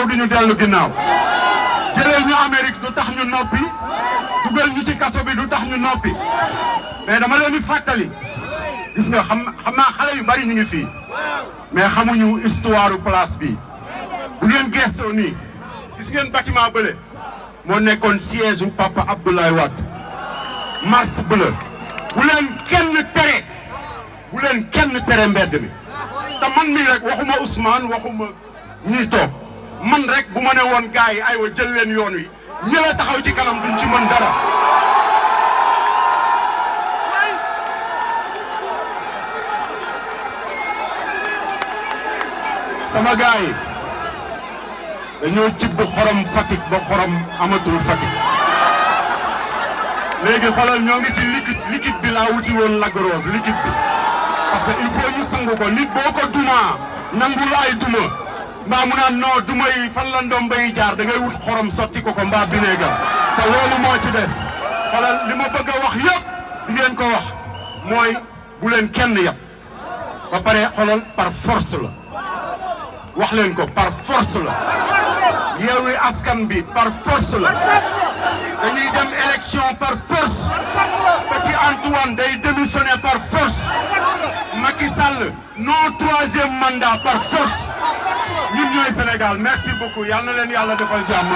kaw di ñu dellu ginnaaw jëlee ñu Amérique du tax ñu noppi dugal ñu ci kaso bi du tax ñu noppi mais dama leen di fàttali gis nga xam naa xale yu bari ñu ngi fii mais xamuñu histoire place bi bu ngeen gëstoo nii gis ngeen bâtiment bële moo nekkoon siège u Papa Abdoulaye Wade Mars bleu bu leen kenn tere mbedd mi te man mii rek waxuma Ousmane waxuma ñii toog man rek bu ma ne woon gars yi aywa jël leen yoon wi ñi la taxaw ci kanam duñ ci mën dara sama gars yi dañoo cibb xorom Fatick ba xorom amatul Fatick léegi xoolal ñoo ngi ci liquide bi laa wuti woon Lac-Rose liquide bi parce que il faut ñu sangu ko nit boo ko dumaa nangul ay duma mbaa mu naan non duma yi fan la ndomba yi jaar da ngay wut xorom sotti ko mbaa bineegar te loolu moo ci des xoolal li ma bëgg a wax yëpp di ngeen ko wax mooy bu leen kenn yab ba pare xoolal par force la wax leen ko par force la Yewwi Askan bi par force la dañuy dem élection par force Petit Antoine day démissionner par force Macky Sall non troisième mandat par force ñun ñooy Sénégal merci beaucoup yal na leen yàlla defal jàmm